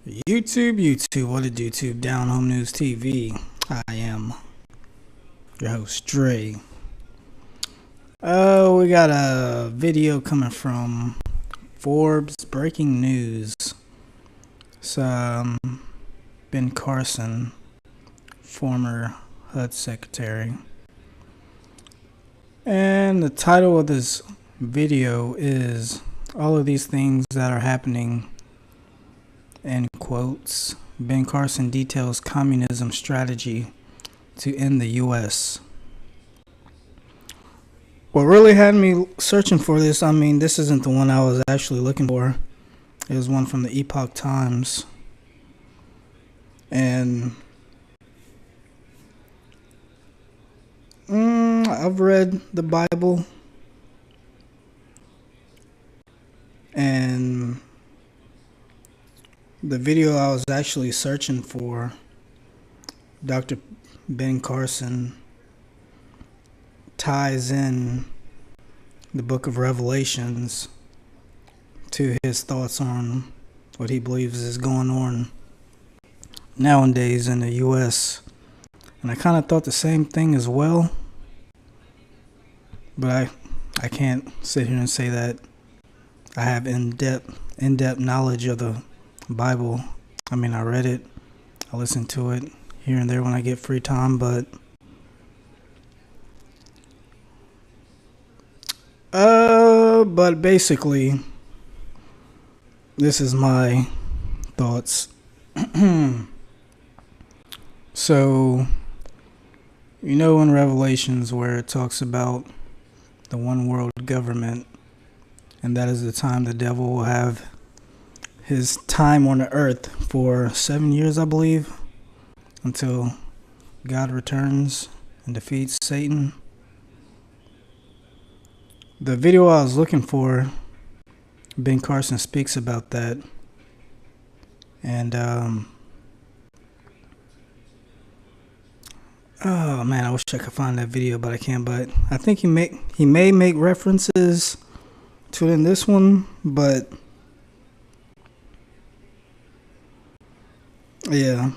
YouTube, what did YouTube? Down Home News TV. I am your host, Dre. We got a video coming from Forbes breaking news. It's Ben Carson, former HUD secretary. And the title of this video is All of These Things That Are Happening, in quotes. Ben Carson details communism strategy to end the U.S. What really had me searching for this, this isn't the one I was actually looking for. It was one from the Epoch Times. And I've read the Bible. And the video I was actually searching for, Dr. Ben Carson ties in the book of Revelations to his thoughts on what he believes is going on nowadays in the U.S. And I kind of thought the same thing as well, but I can't sit here and say that I have in-depth knowledge of the Bible. I read it, I listen to it here and there when I get free time, but basically this is my thoughts. So, in Revelations where it talks about the one world government, and that is the time the devil will have his time on the earth for 7 years, I believe, until God returns and defeats Satan. The video I was looking for, Ben Carson speaks about that. And, oh man, I wish I could find that video, but I can't. But I think he may make references to it in this one, but yeah,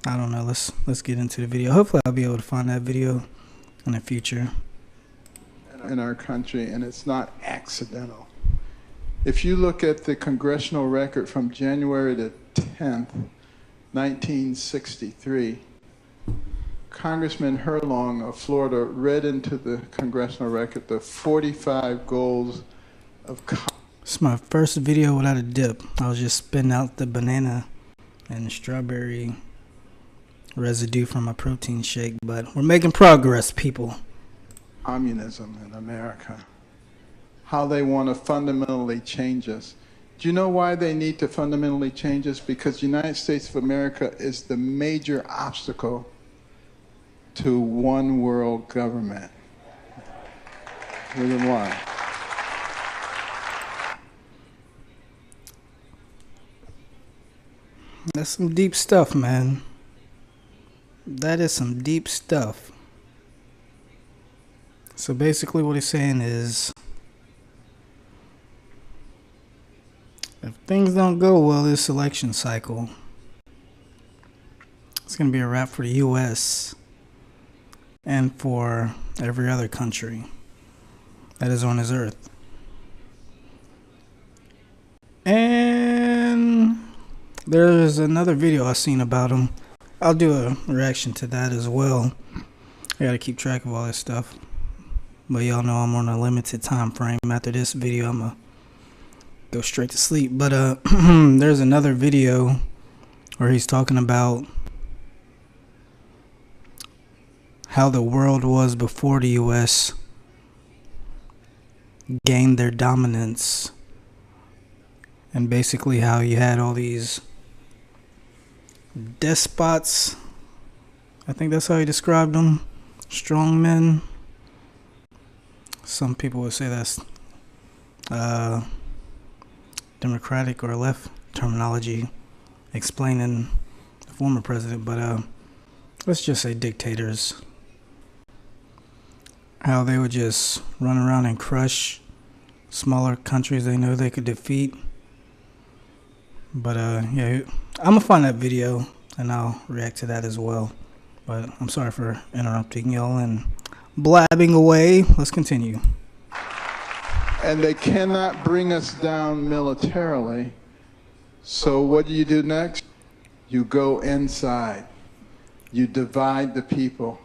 I don't know. Let's get into the video. Hopefully I'll be able to find that video in the future. In our country, and it's not accidental. If you look at the congressional record from January the 10th, 1963, Congressman Herlong of Florida read into the congressional record the 45 goals of It's my first video without a dip. I was just spitting out the banana and the strawberry residue from my protein shake, but we're making progress, people. Communism in America, how they want to fundamentally change us. Do you know why they need to fundamentally change us? Because the United States of America is the major obstacle to one world government. Reason why? That's some deep stuff, man. That is some deep stuff. So basically what he's saying is, if things don't go well this election cycle, it's going to be a wrap for the U.S. and for every other country that is on this earth. And there's another video I've seen about him. I'll do a reaction to that as well. I got to keep track of all this stuff. But y'all know I'm on a limited time frame. After this video, I'm going to go straight to sleep. But there's another video where he's talking about how the world was before the U.S. gained their dominance. And basically how you had all these despots. I think that's how he described them. Strong men. Some people would say that's Democratic or left terminology explaining the former president, but let's just say dictators. How they would just run around and crush smaller countries they know they could defeat But yeah, I'm gonna find that video and I'll react to that as well. But I'm sorry for interrupting y'all and blabbing away. Let's continue. And they cannot bring us down militarily. So what do you do next? You go inside. You divide the people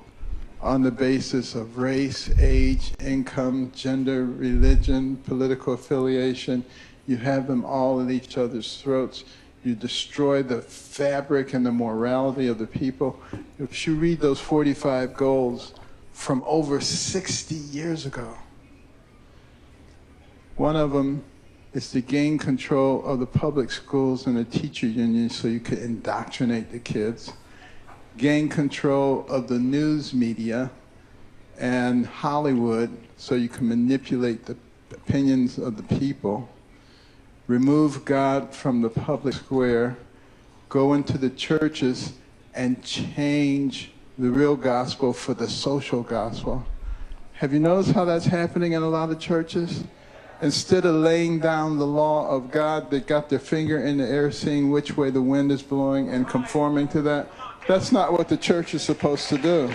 on the basis of race, age, income, gender, religion, political affiliation. You have them all at each other's throats. You destroy the fabric and the morality of the people. If you read those 45 goals from over 60 years ago, one of them is to gain control of the public schools and the teacher unions so you could indoctrinate the kids. Gain control of the news media and Hollywood so you can manipulate the opinions of the people. Remove God from the public square. Go into the churches and change the real gospel for the social gospel. Have you noticed how that's happening in a lot of churches? Instead of laying down the law of God, they got their finger in the air seeing which way the wind is blowing and conforming to that. That's not what the church is supposed to do.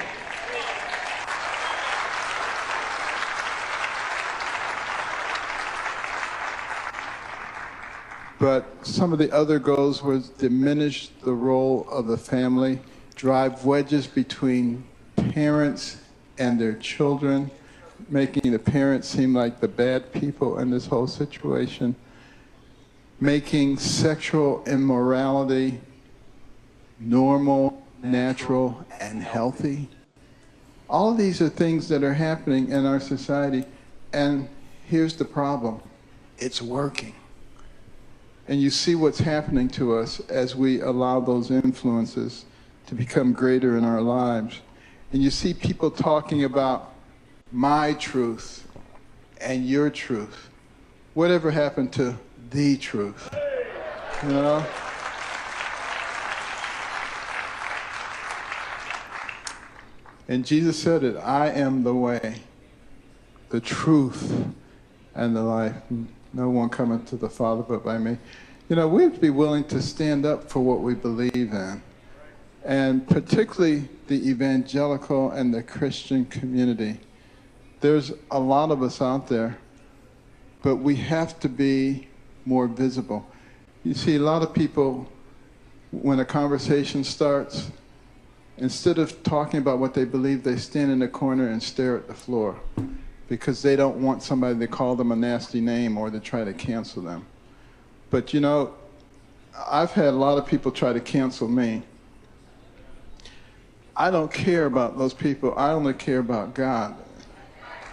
But some of the other goals was diminish the role of the family, drive wedges between parents and their children, making the parents seem like the bad people in this whole situation, making sexual immorality normal, natural, and healthy. All of these are things that are happening in our society, and here's the problem. It's working. And you see what's happening to us as we allow those influences to become greater in our lives. And you see people talking about my truth and your truth. Whatever happened to the truth? You know? And Jesus said it, I am the way, the truth, and the life. No one cometh to the Father but by me. You know, we have to be willing to stand up for what we believe in. And particularly the evangelical and the Christian community. There's a lot of us out there, but we have to be more visible. You see, a lot of people, when a conversation starts, instead of talking about what they believe, they stand in the corner and stare at the floor because they don't want somebody to call them a nasty name or to try to cancel them. But you know, I've had a lot of people try to cancel me. I don't care about those people. I only care about God.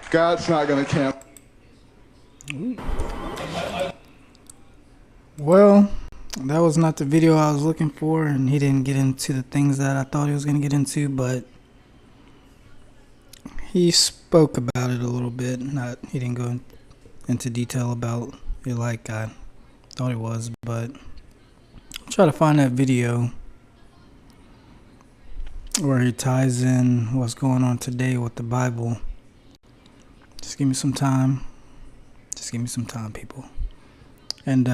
God's not going to cancel. Well, that was not the video I was looking for, and he didn't get into the things that I thought he was going to get into, but he spoke about it a little bit. He didn't go into detail about it like I thought it was, but I'll try to find that video where he ties in what's going on today with the Bible. Just give me some time. Just give me some time, people. And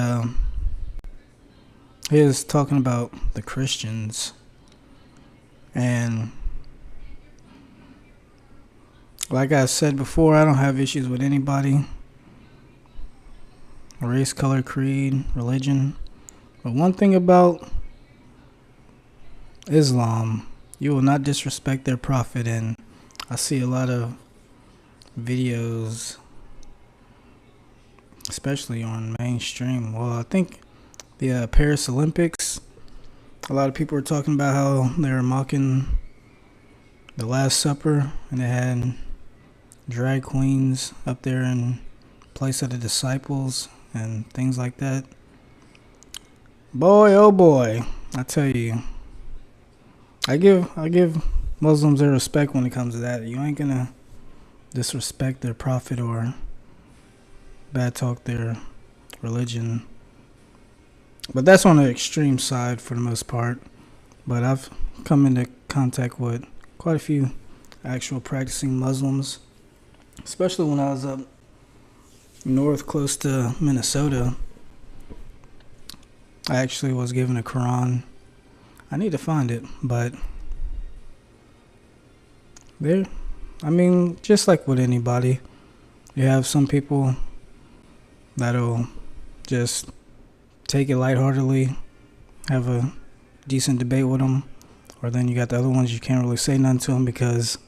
he is talking about the Christians. And like I said before, I don't have issues with anybody. Race, color, creed, religion. But one thing about Islam, you will not disrespect their prophet. And I see a lot of videos, especially on mainstream. Well, I think the Paris Olympics, a lot of people were talking about how they were mocking the Last Supper, and they had drag queens up there in place of the disciples and things like that. Boy, oh boy, I tell you, I give Muslims their respect when it comes to that. You ain't gonna disrespect their prophet or bad talk their religion. But that's on the extreme side for the most part. But I've come into contact with quite a few actual practicing Muslims, especially when I was up north close to Minnesota. I actually was given a Quran. I need to find it, but there, I mean, just like with anybody, you have some people that'll just take it lightheartedly, have a decent debate with them, or then you got the other ones you can't really say nothing to them because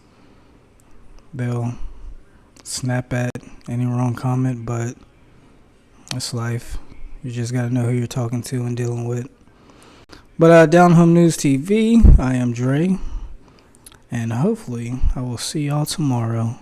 they'll snap at any wrong comment, but it's life. You just gotta know who you're talking to and dealing with. But Down Home News TV, I am Dre, and hopefully I will see y'all tomorrow.